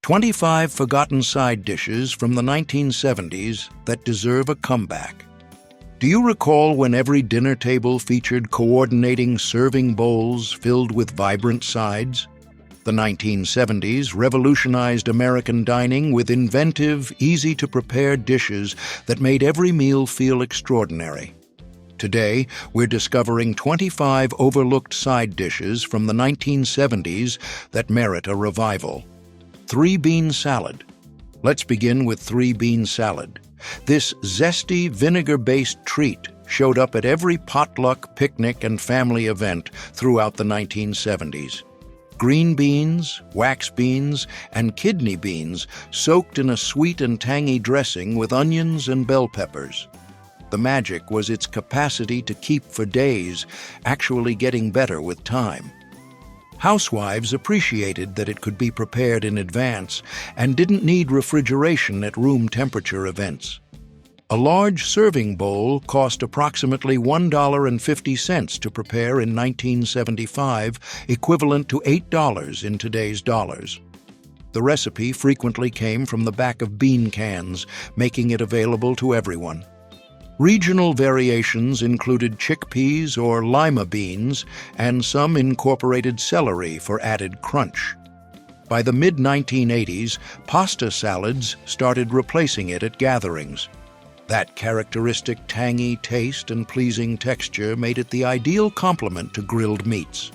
25 forgotten side dishes from the 1970s that deserve a comeback. Do you recall when every dinner table featured coordinating serving bowls filled with vibrant sides? The 1970s revolutionized American dining with inventive, easy-to-prepare dishes that made every meal feel extraordinary. Today, we're discovering 25 overlooked side dishes from the 1970s that merit a revival. Green Bean Salad. Let's begin with Green Bean Salad. This zesty, vinegar-based treat showed up at every potluck, picnic, and family event throughout the 1970s. Green beans, wax beans, and kidney beans soaked in a sweet and tangy dressing with onions and bell peppers. The magic was its capacity to keep for days, actually getting better with time. Housewives appreciated that it could be prepared in advance and didn't need refrigeration at room temperature events. A large serving bowl cost approximately $1.50 to prepare in 1975, equivalent to $8 in today's dollars. The recipe frequently came from the back of bean cans, making it available to everyone. Regional variations included chickpeas or lima beans, and some incorporated celery for added crunch. By the mid-1980s, pasta salads started replacing it at gatherings. That characteristic tangy taste and pleasing texture made it the ideal complement to grilled meats.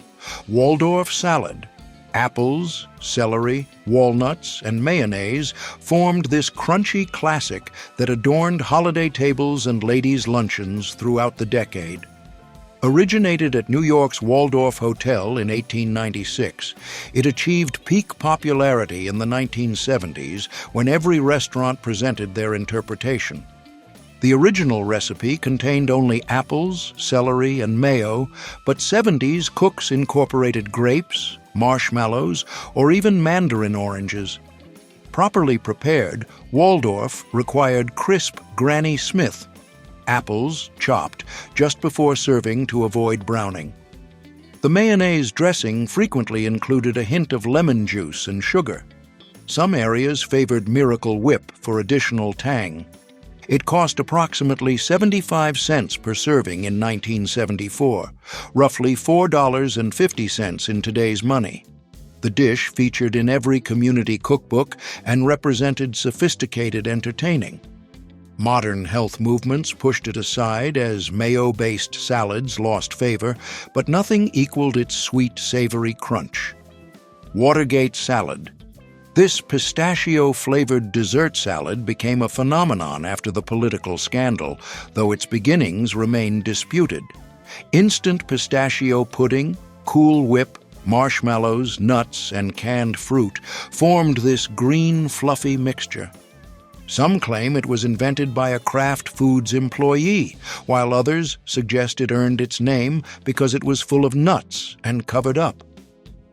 Waldorf Salad. Apples, celery, walnuts, and mayonnaise formed this crunchy classic that adorned holiday tables and ladies' luncheons throughout the decade. Originated at New York's Waldorf Hotel in 1896, it achieved peak popularity in the 1970s when every restaurant presented their interpretation. The original recipe contained only apples, celery, and mayo, but 70s cooks incorporated grapes, marshmallows, or even mandarin oranges. Properly prepared, Waldorf required crisp Granny Smith, apples chopped just before serving to avoid browning. The mayonnaise dressing frequently included a hint of lemon juice and sugar. Some areas favored Miracle Whip for additional tang. It cost approximately 75 cents per serving in 1974, roughly $4.50 in today's money. The dish featured in every community cookbook and represented sophisticated entertaining. Modern health movements pushed it aside as mayo-based salads lost favor, but nothing equaled its sweet, savory crunch. Watergate Salad. This pistachio-flavored dessert salad became a phenomenon after the political scandal, though its beginnings remain disputed. Instant pistachio pudding, Cool Whip, marshmallows, nuts, and canned fruit formed this green, fluffy mixture. Some claim it was invented by a Kraft Foods employee, while others suggest it earned its name because it was full of nuts and covered up.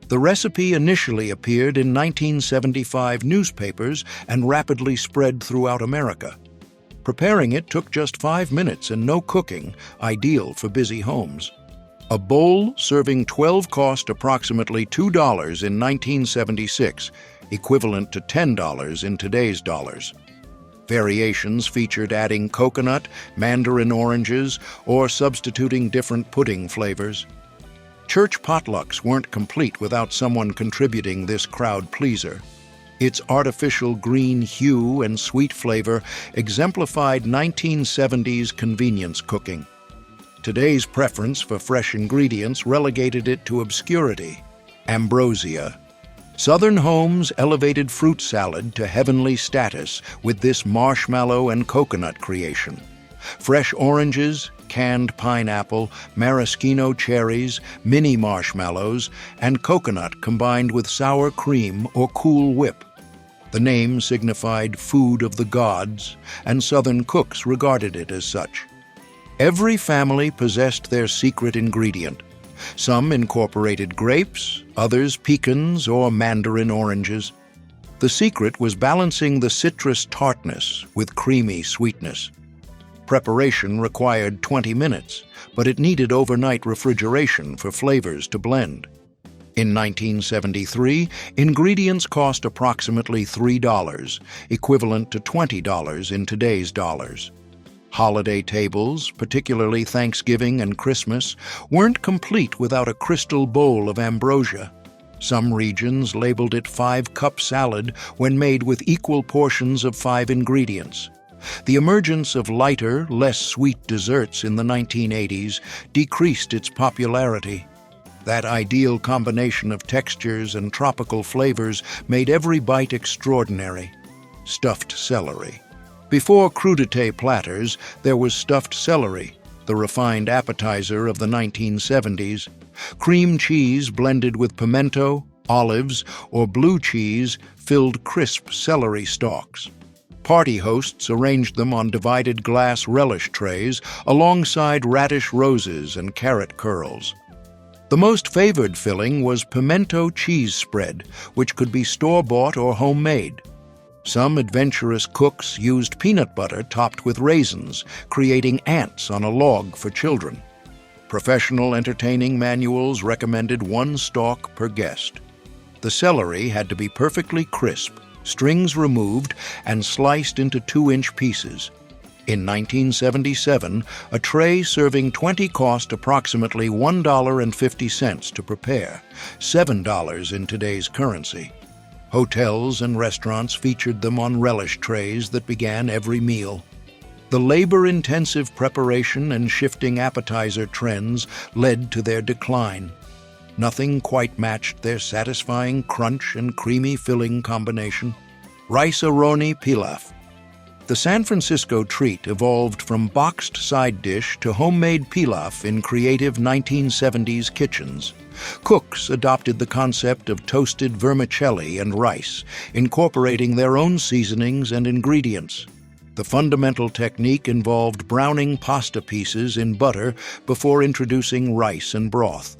The recipe initially appeared in 1975 newspapers and rapidly spread throughout America. Preparing it took just 5 minutes and no cooking, ideal for busy homes. A bowl serving 12 cost approximately $2 in 1976, equivalent to $10 in today's dollars. Variations featured adding coconut, mandarin oranges, or substituting different pudding flavors. Church potlucks weren't complete without someone contributing this crowd pleaser. Its artificial green hue and sweet flavor exemplified 1970s convenience cooking. Today's preference for fresh ingredients relegated it to obscurity. Ambrosia. Southern homes elevated fruit salad to heavenly status with this marshmallow and coconut creation. Fresh oranges, canned pineapple, maraschino cherries, mini marshmallows, and coconut combined with sour cream or Cool Whip. The name signified food of the gods, and Southern cooks regarded it as such. Every family possessed their secret ingredient. Some incorporated grapes, others pecans or mandarin oranges. The secret was balancing the citrus tartness with creamy sweetness. Preparation required 20 minutes, but it needed overnight refrigeration for flavors to blend. In 1973, ingredients cost approximately $3, equivalent to $20 in today's dollars. Holiday tables, particularly Thanksgiving and Christmas, weren't complete without a crystal bowl of ambrosia. Some regions labeled it 5-cup salad when made with equal portions of 5 ingredients. The emergence of lighter, less sweet desserts in the 1980s decreased its popularity. That ideal combination of textures and tropical flavors made every bite extraordinary. Stuffed celery. Before crudité platters, there was stuffed celery, the refined appetizer of the 1970s. Cream cheese blended with pimento, olives, or blue cheese filled crisp celery stalks. Party hosts arranged them on divided glass relish trays alongside radish roses and carrot curls. The most favored filling was pimento cheese spread, which could be store-bought or homemade. Some adventurous cooks used peanut butter topped with raisins, creating ants on a log for children. Professional entertaining manuals recommended 1 stalk per guest. The celery had to be perfectly crisp, strings removed, and sliced into 2-inch pieces. In 1977, a tray serving 20 cost approximately $1.50 to prepare, $7 in today's currency. Hotels and restaurants featured them on relish trays that began every meal. The labor-intensive preparation and shifting appetizer trends led to their decline. Nothing quite matched their satisfying crunch and creamy filling combination. Rice-A-Roni pilaf. The San Francisco treat evolved from boxed side dish to homemade pilaf in creative 1970s kitchens. Cooks adopted the concept of toasted vermicelli and rice, incorporating their own seasonings and ingredients. The fundamental technique involved browning pasta pieces in butter before introducing rice and broth.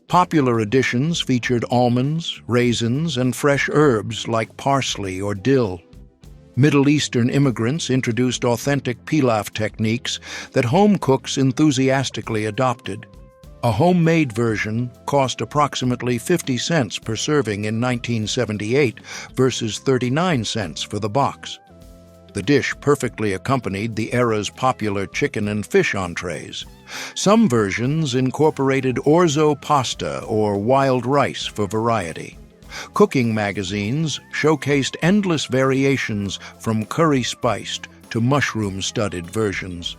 Popular additions featured almonds, raisins, and fresh herbs like parsley or dill. Middle Eastern immigrants introduced authentic pilaf techniques that home cooks enthusiastically adopted. A homemade version cost approximately 50 cents per serving in 1978 versus 39 cents for the box. The dish perfectly accompanied the era's popular chicken and fish entrees. Some versions incorporated orzo pasta or wild rice for variety. Cooking magazines showcased endless variations from curry-spiced to mushroom-studded versions.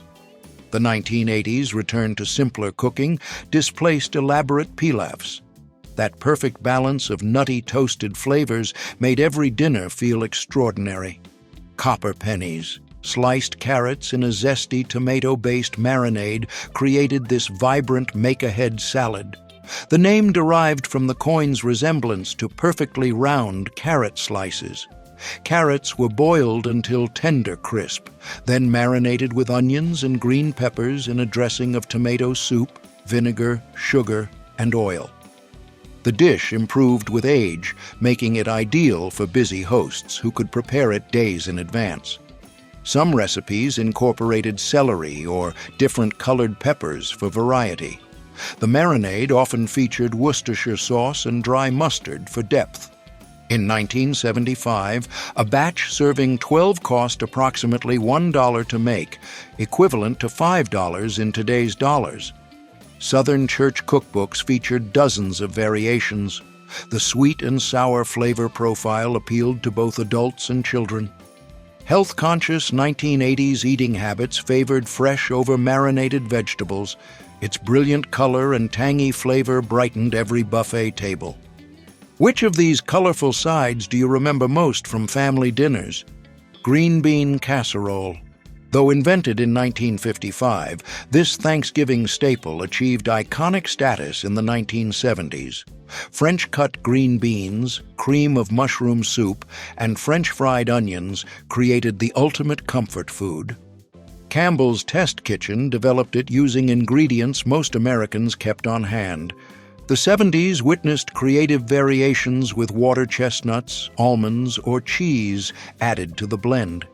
The 1980s return to simpler cooking displaced elaborate pilafs. That perfect balance of nutty toasted flavors made every dinner feel extraordinary. Copper pennies, sliced carrots in a zesty tomato-based marinade created this vibrant make-ahead salad. The name derived from the coin's resemblance to perfectly round carrot slices. Carrots were boiled until tender crisp, then marinated with onions and green peppers in a dressing of tomato soup, vinegar, sugar, and oil. The dish improved with age, making it ideal for busy hosts who could prepare it days in advance. Some recipes incorporated celery or different colored peppers for variety. The marinade often featured Worcestershire sauce and dry mustard for depth. In 1975, a batch serving 12 cost approximately $1 to make, equivalent to $5 in today's dollars. Southern church cookbooks featured dozens of variations. The sweet and sour flavor profile appealed to both adults and children. Health-conscious 1980s eating habits favored fresh over marinated vegetables. Its brilliant color and tangy flavor brightened every buffet table. Which of these colorful sides do you remember most from family dinners? Green Bean Casserole. Though invented in 1955, this Thanksgiving staple achieved iconic status in the 1970s. French-cut green beans, cream of mushroom soup, and French-fried onions created the ultimate comfort food. Campbell's Test Kitchen developed it using ingredients most Americans kept on hand. The 70s witnessed creative variations with water chestnuts, almonds, or cheese added to the blend.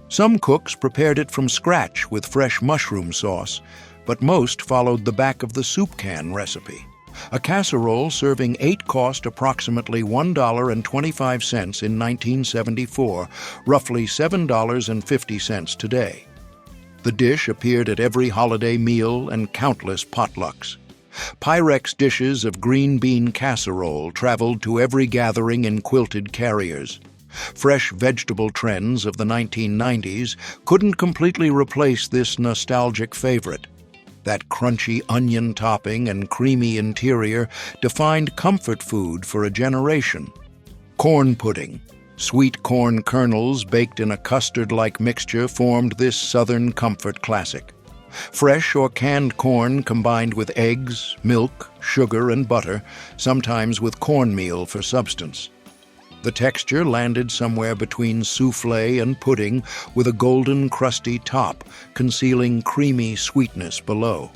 Some cooks prepared it from scratch with fresh mushroom sauce, but most followed the back of the soup can recipe. A casserole serving 8 cost approximately $1.25 in 1974, roughly $7.50 today. The dish appeared at every holiday meal and countless potlucks. Pyrex dishes of green bean casserole traveled to every gathering in quilted carriers. Fresh vegetable trends of the 1990s couldn't completely replace this nostalgic favorite. That crunchy onion topping and creamy interior defined comfort food for a generation. Corn pudding. Sweet corn kernels baked in a custard-like mixture formed this Southern comfort classic. Fresh or canned corn combined with eggs, milk, sugar, and butter, sometimes with cornmeal for substance. The texture landed somewhere between soufflé and pudding, with a golden, crusty top concealing creamy sweetness below.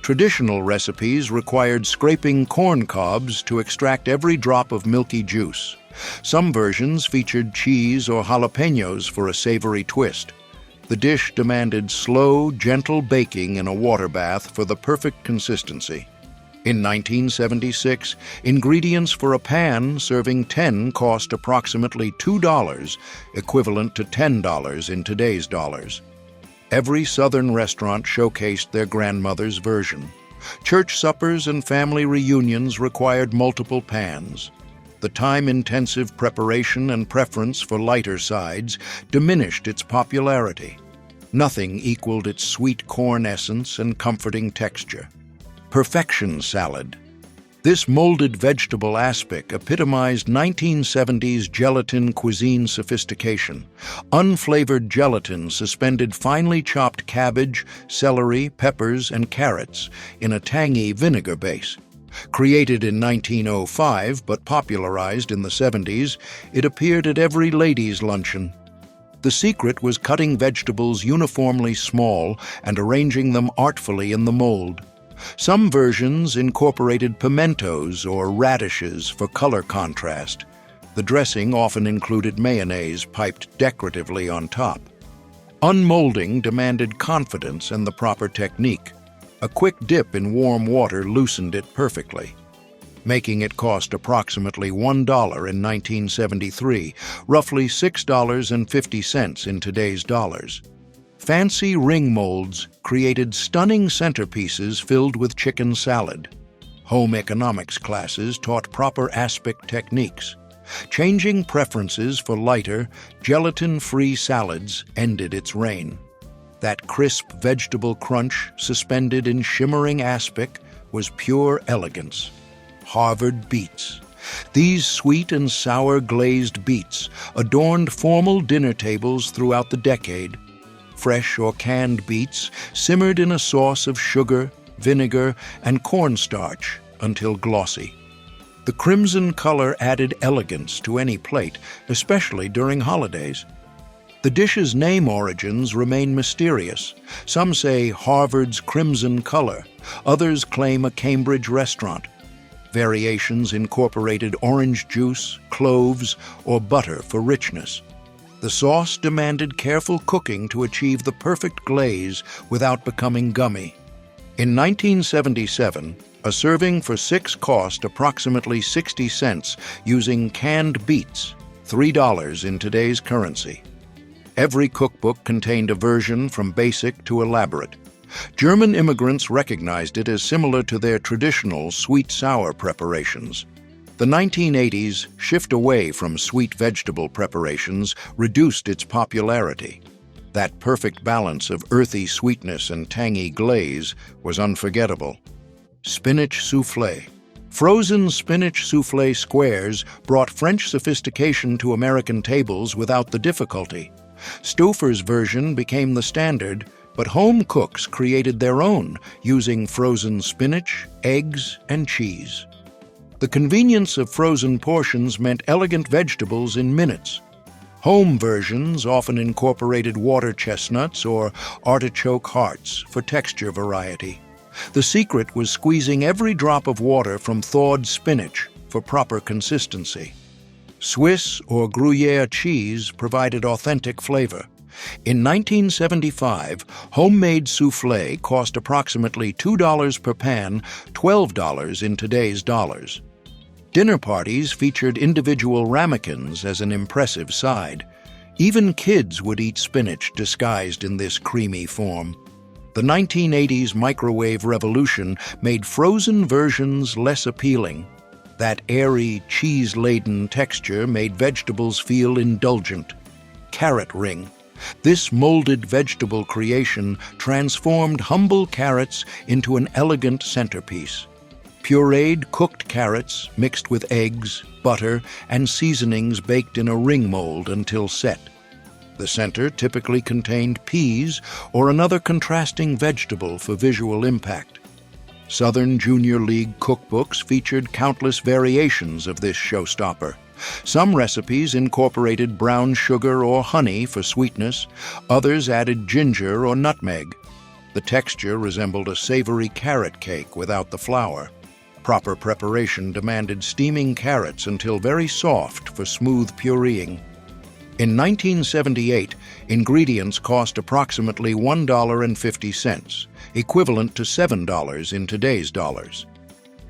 Traditional recipes required scraping corn cobs to extract every drop of milky juice. Some versions featured cheese or jalapenos for a savory twist. The dish demanded slow, gentle baking in a water bath for the perfect consistency. In 1976, ingredients for a pan serving 10 cost approximately $2, equivalent to $10 in today's dollars. Every Southern restaurant showcased their grandmother's version. Church suppers and family reunions required multiple pans. The time-intensive preparation and preference for lighter sides diminished its popularity. Nothing equaled its sweet corn essence and comforting texture. Perfection salad. This molded vegetable aspic epitomized 1970s gelatin cuisine sophistication. Unflavored gelatin suspended finely chopped cabbage, celery, peppers, and carrots in a tangy vinegar base. Created in 1905 but popularized in the 70s, it appeared at every ladies' luncheon. The secret was cutting vegetables uniformly small and arranging them artfully in the mold. Some versions incorporated pimentos or radishes for color contrast. The dressing often included mayonnaise piped decoratively on top. Unmolding demanded confidence and the proper technique. A quick dip in warm water loosened it perfectly. Making it cost approximately $1 in 1973, roughly $6.50 in today's dollars. Fancy ring molds created stunning centerpieces filled with chicken salad. Home economics classes taught proper aspic techniques. Changing preferences for lighter, gelatin-free salads ended its reign. That crisp vegetable crunch suspended in shimmering aspic was pure elegance. Harvard beets. These sweet and sour glazed beets adorned formal dinner tables throughout the decade. Fresh or canned beets simmered in a sauce of sugar, vinegar, and cornstarch until glossy. The crimson color added elegance to any plate, especially during holidays. The dish's name origins remain mysterious. Some say Harvard's crimson color, others claim a Cambridge restaurant. Variations incorporated orange juice, cloves, or butter for richness. The sauce demanded careful cooking to achieve the perfect glaze without becoming gummy. In 1977, a serving for 6 cost approximately 60 cents using canned beets, $3 in today's currency. Every cookbook contained a version from basic to elaborate. German immigrants recognized it as similar to their traditional sweet-sour preparations. The 1980s shift away from sweet vegetable preparations reduced its popularity. That perfect balance of earthy sweetness and tangy glaze was unforgettable. Spinach soufflé. Frozen spinach soufflé squares brought French sophistication to American tables without the difficulty. Stouffer's version became the standard, but home cooks created their own using frozen spinach, eggs, and cheese. The convenience of frozen portions meant elegant vegetables in minutes. Home versions often incorporated water chestnuts or artichoke hearts for texture variety. The secret was squeezing every drop of water from thawed spinach for proper consistency. Swiss or Gruyere cheese provided authentic flavor. In 1975, homemade soufflé cost approximately $2 per pan, $12 in today's dollars. Dinner parties featured individual ramekins as an impressive side. Even kids would eat spinach disguised in this creamy form. The 1980s microwave revolution made frozen versions less appealing. That airy, cheese-laden texture made vegetables feel indulgent. Carrot ring. This molded vegetable creation transformed humble carrots into an elegant centerpiece. Pureed cooked carrots mixed with eggs, butter, and seasonings baked in a ring mold until set. The center typically contained peas or another contrasting vegetable for visual impact. Southern Junior League cookbooks featured countless variations of this showstopper. Some recipes incorporated brown sugar or honey for sweetness, others added ginger or nutmeg. The texture resembled a savory carrot cake without the flour. Proper preparation demanded steaming carrots until very soft for smooth pureeing. In 1978, ingredients cost approximately $1.50, equivalent to $7 in today's dollars.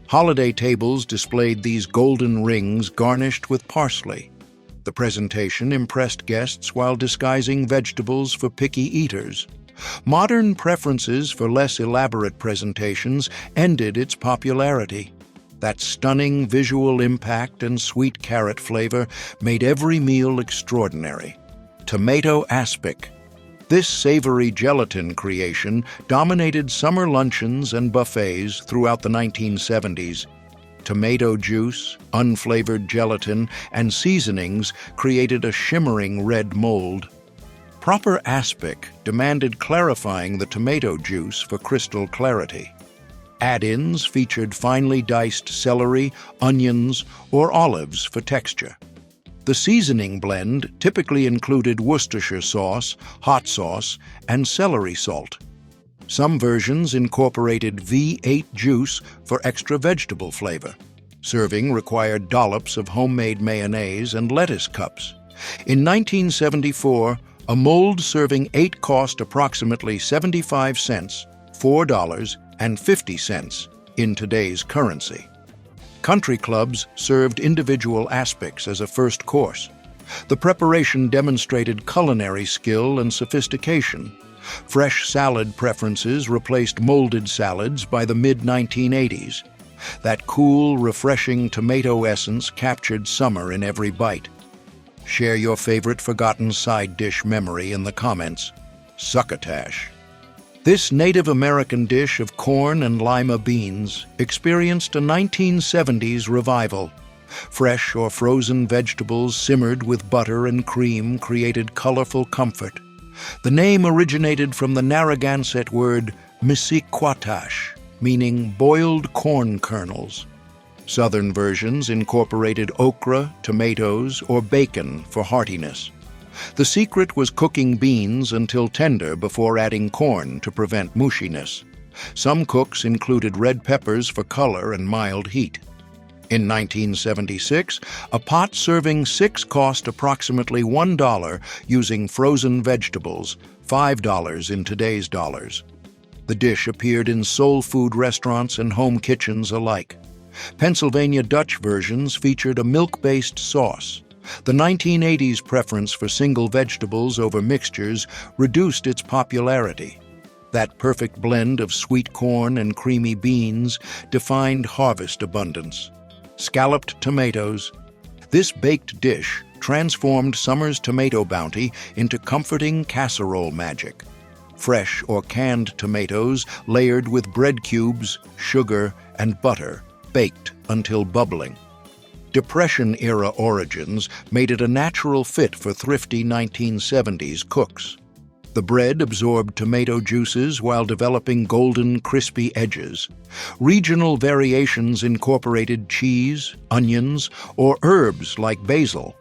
Holiday tables displayed these golden rings garnished with parsley. The presentation impressed guests while disguising vegetables for picky eaters. Modern preferences for less elaborate presentations ended its popularity. That stunning visual impact and sweet carrot flavor made every meal extraordinary. Tomato aspic. This savory gelatin creation dominated summer luncheons and buffets throughout the 1970s. Tomato juice, unflavored gelatin, and seasonings created a shimmering red mold. Proper aspic demanded clarifying the tomato juice for crystal clarity. Add-ins featured finely diced celery, onions, or olives for texture. The seasoning blend typically included Worcestershire sauce, hot sauce, and celery salt. Some versions incorporated V8 juice for extra vegetable flavor. Serving required dollops of homemade mayonnaise and lettuce cups. In 1974, a mold serving 8 cost approximately 75 cents, $4.50 in today's currency. Country clubs served individual aspics as a first course. The preparation demonstrated culinary skill and sophistication. Fresh salad preferences replaced molded salads by the mid-1980s. That cool, refreshing tomato essence captured summer in every bite. Share your favorite forgotten side dish memory in the comments. Succotash. This Native American dish of corn and lima beans experienced a 1970s revival. Fresh or frozen vegetables simmered with butter and cream created colorful comfort. The name originated from the Narragansett word misiquatash, meaning boiled corn kernels. Southern versions incorporated okra, tomatoes, or bacon for heartiness. The secret was cooking beans until tender before adding corn to prevent mushiness. Some cooks included red peppers for color and mild heat. In 1976, a pot serving 6 cost approximately $1 using frozen vegetables, $5 in today's dollars. The dish appeared in soul food restaurants and home kitchens alike. Pennsylvania Dutch versions featured a milk-based sauce. The 1980s preference for single vegetables over mixtures reduced its popularity. That perfect blend of sweet corn and creamy beans defined harvest abundance. Scalloped tomatoes. This baked dish transformed summer's tomato bounty into comforting casserole magic. Fresh or canned tomatoes layered with bread cubes, sugar, and butter, baked until bubbling. Depression-era origins made it a natural fit for thrifty 1970s cooks. The bread absorbed tomato juices while developing golden, crispy edges. Regional variations incorporated cheese, onions, or herbs like basil.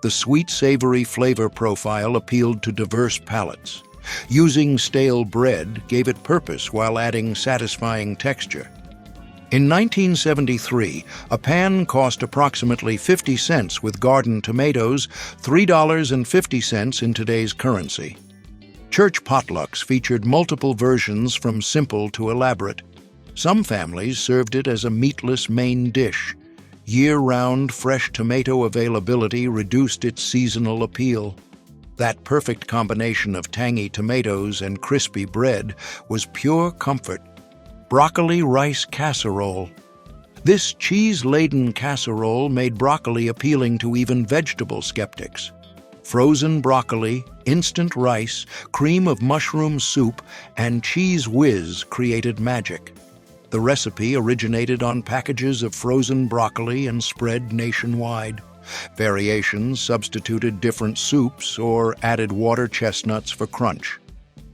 The sweet, savory flavor profile appealed to diverse palates. Using stale bread gave it purpose while adding satisfying texture. In 1973, a pan cost approximately 50 cents with garden tomatoes, $3.50 in today's currency. Church potlucks featured multiple versions from simple to elaborate. Some families served it as a meatless main dish. Year-round fresh tomato availability reduced its seasonal appeal. That perfect combination of tangy tomatoes and crispy bread was pure comfort. Broccoli rice casserole. This cheese-laden casserole made broccoli appealing to even vegetable skeptics. Frozen broccoli, instant rice, cream of mushroom soup, and cheese whiz created magic. The recipe originated on packages of frozen broccoli and spread nationwide. Variations substituted different soups or added water chestnuts for crunch.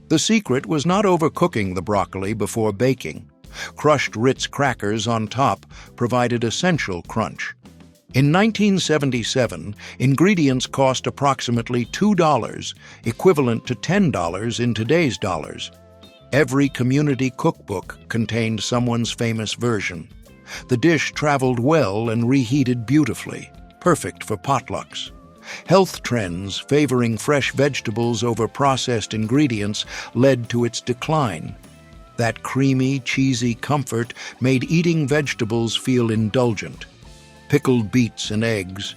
The secret was not overcooking the broccoli before baking. Crushed Ritz crackers on top provided essential crunch. In 1977, ingredients cost approximately $2, equivalent to $10 in today's dollars. Every community cookbook contained someone's famous version. The dish traveled well and reheated beautifully, perfect for potlucks. Health trends favoring fresh vegetables over processed ingredients led to its decline. That creamy, cheesy comfort made eating vegetables feel indulgent. Pickled beets and eggs.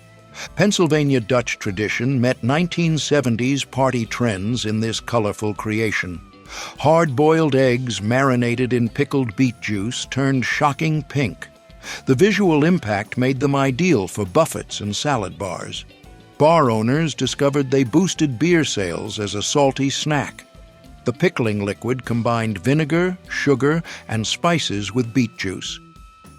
Pennsylvania Dutch tradition met 1970s party trends in this colorful creation. Hard-boiled eggs marinated in pickled beet juice turned shocking pink. The visual impact made them ideal for buffets and salad bars. Bar owners discovered they boosted beer sales as a salty snack. The pickling liquid combined vinegar, sugar, and spices with beet juice.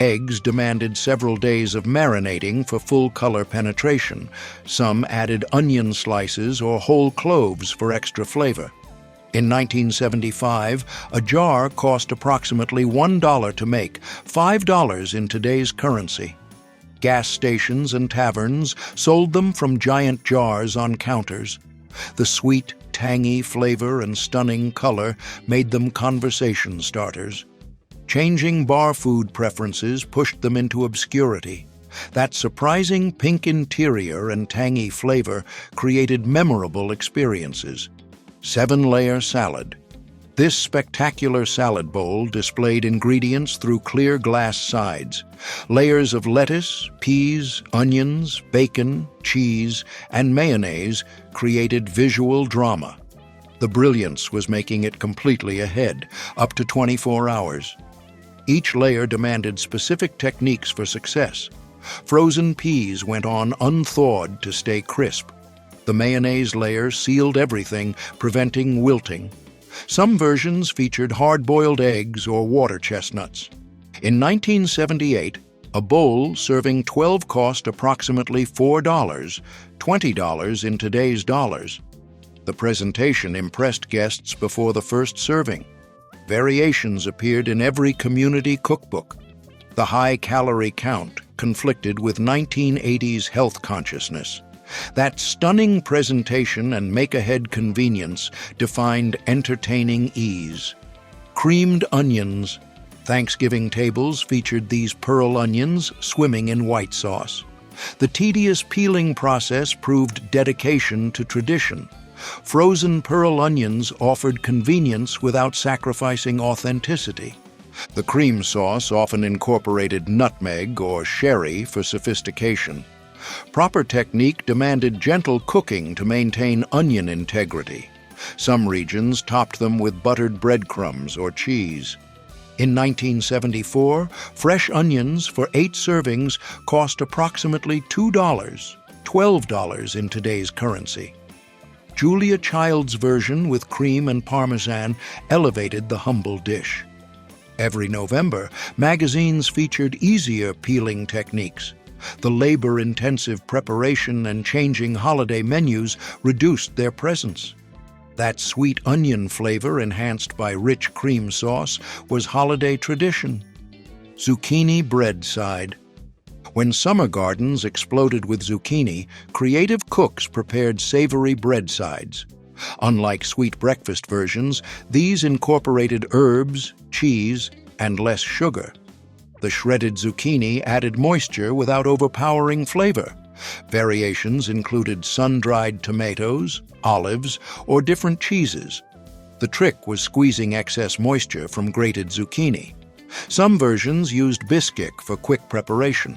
Eggs demanded several days of marinating for full color penetration. Some added onion slices or whole cloves for extra flavor. In 1975, a jar cost approximately $1 to make, $5 in today's currency. Gas stations and taverns sold them from giant jars on counters. The sweet, tangy flavor and stunning color made them conversation starters. Changing bar food preferences pushed them into obscurity. That surprising pink interior and tangy flavor created memorable experiences. 7-layer salad. This spectacular salad bowl displayed ingredients through clear glass sides. Layers of lettuce, peas, onions, bacon, cheese, and mayonnaise created visual drama. The brilliance was making it completely ahead, up to 24 hours. Each layer demanded specific techniques for success. Frozen peas went on unthawed to stay crisp. The mayonnaise layer sealed everything, preventing wilting. Some versions featured hard-boiled eggs or water chestnuts. In 1978, a bowl serving 12 cost approximately $4, $20 in today's dollars. The presentation impressed guests before the first serving. Variations appeared in every community cookbook. The high-calorie count conflicted with 1980s health consciousness. That stunning presentation and make-ahead convenience defined entertaining ease. Creamed onions. Thanksgiving tables featured these pearl onions swimming in white sauce. The tedious peeling process proved dedication to tradition. Frozen pearl onions offered convenience without sacrificing authenticity. The cream sauce often incorporated nutmeg or sherry for sophistication. Proper technique demanded gentle cooking to maintain onion integrity. Some regions topped them with buttered breadcrumbs or cheese. In 1974, fresh onions for 8 servings cost approximately $2, $12 in today's currency. Julia Child's version with cream and parmesan elevated the humble dish. Every November, magazines featured easier peeling techniques. The labor-intensive preparation and changing holiday menus reduced their presence. That sweet onion flavor enhanced by rich cream sauce was holiday tradition. Zucchini bread side. When summer gardens exploded with zucchini, creative cooks prepared savory bread sides. Unlike sweet breakfast versions, these incorporated herbs, cheese, and less sugar. The shredded zucchini added moisture without overpowering flavor. Variations included sun-dried tomatoes, olives, or different cheeses. The trick was squeezing excess moisture from grated zucchini. Some versions used bisquick for quick preparation.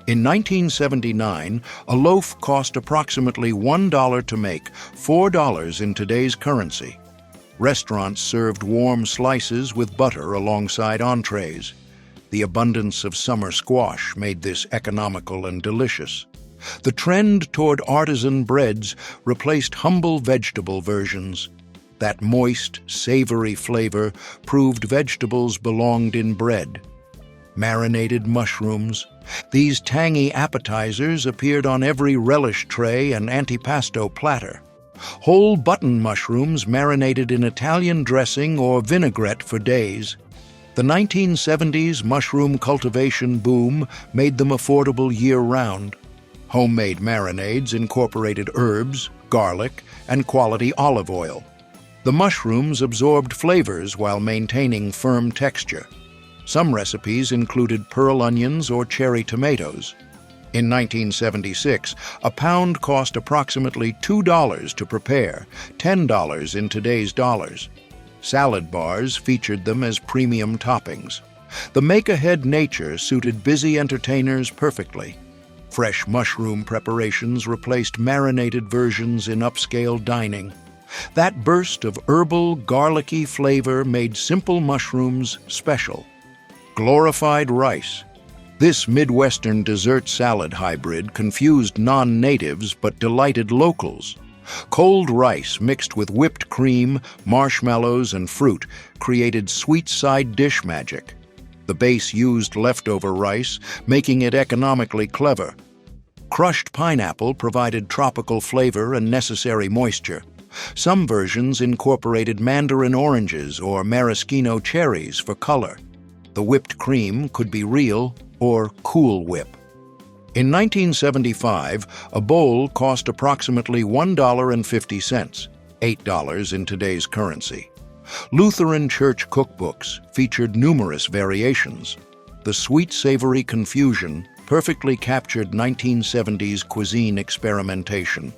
In 1979, a loaf cost approximately $1 to make, $4 in today's currency. Restaurants served warm slices with butter alongside entrees. The abundance of summer squash made this economical and delicious. The trend toward artisan breads replaced humble vegetable versions. That moist, savory flavor proved vegetables belonged in bread. Marinated mushrooms. These tangy appetizers appeared on every relish tray and antipasto platter. Whole button mushrooms marinated in Italian dressing or vinaigrette for days. The 1970s mushroom cultivation boom made them affordable year-round. Homemade marinades incorporated herbs, garlic, and quality olive oil. The mushrooms absorbed flavors while maintaining firm texture. Some recipes included pearl onions or cherry tomatoes. In 1976, a pound cost approximately $2 to prepare, $10 in today's dollars. Salad bars featured them as premium toppings. The make-ahead nature suited busy entertainers perfectly. Fresh mushroom preparations replaced marinated versions in upscale dining. That burst of herbal, garlicky flavor made simple mushrooms special. Glorified rice. This Midwestern dessert salad hybrid confused non-natives but delighted locals. Cold rice mixed with whipped cream, marshmallows, and fruit created sweet side dish magic. The base used leftover rice, making it economically clever. Crushed pineapple provided tropical flavor and necessary moisture. Some versions incorporated mandarin oranges or maraschino cherries for color. The whipped cream could be real or Cool Whip. In 1975, a bowl cost approximately $1.50, $8 in today's currency. Lutheran church cookbooks featured numerous variations. The sweet-savory confusion perfectly captured 1970s cuisine experimentation.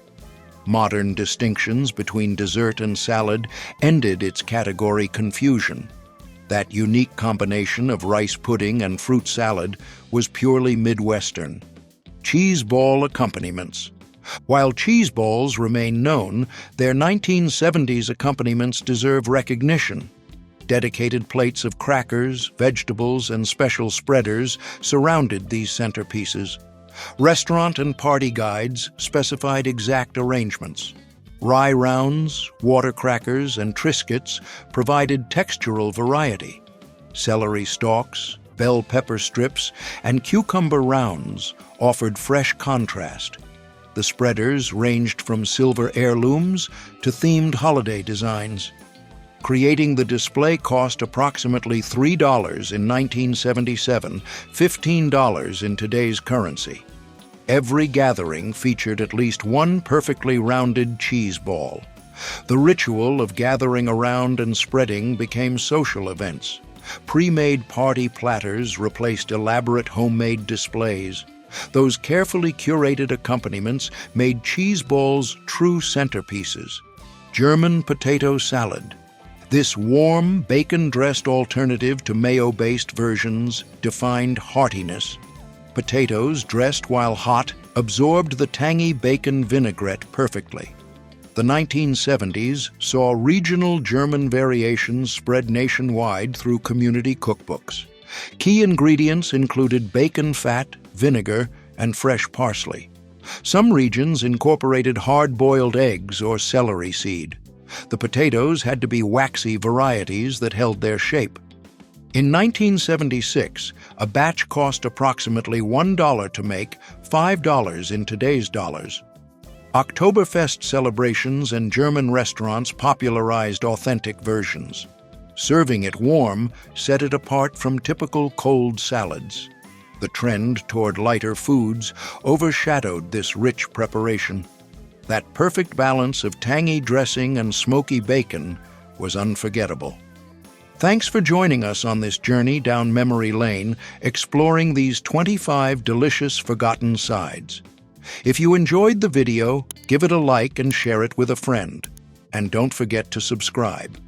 Modern distinctions between dessert and salad ended its category confusion. That unique combination of rice pudding and fruit salad was purely Midwestern. Cheese ball accompaniments. While cheese balls remain known, their 1970s accompaniments deserve recognition. Dedicated plates of crackers, vegetables, and special spreaders surrounded these centerpieces. Restaurant and party guides specified exact arrangements. Rye rounds, water crackers, and Triscuits provided textural variety. Celery stalks, bell pepper strips, and cucumber rounds offered fresh contrast. The spreaders ranged from silver heirlooms to themed holiday designs. Creating the display cost approximately $3 in 1977, $15 in today's currency. Every gathering featured at least one perfectly rounded cheese ball. The ritual of gathering around and spreading became social events. Pre-made party platters replaced elaborate homemade displays. Those carefully curated accompaniments made cheese balls true centerpieces. German potato salad. This warm, bacon-dressed alternative to mayo-based versions defined heartiness. Potatoes, dressed while hot, absorbed the tangy bacon vinaigrette perfectly. The 1970s saw regional German variations spread nationwide through community cookbooks. Key ingredients included bacon fat, vinegar, and fresh parsley. Some regions incorporated hard-boiled eggs or celery seed. The potatoes had to be waxy varieties that held their shape. In 1976, a batch cost approximately $1 to make, $5 in today's dollars. Oktoberfest celebrations and German restaurants popularized authentic versions. Serving it warm set it apart from typical cold salads. The trend toward lighter foods overshadowed this rich preparation. That perfect balance of tangy dressing and smoky bacon was unforgettable. Thanks for joining us on this journey down memory lane, exploring these 25 delicious forgotten sides. If you enjoyed the video, give it a like and share it with a friend. And don't forget to subscribe.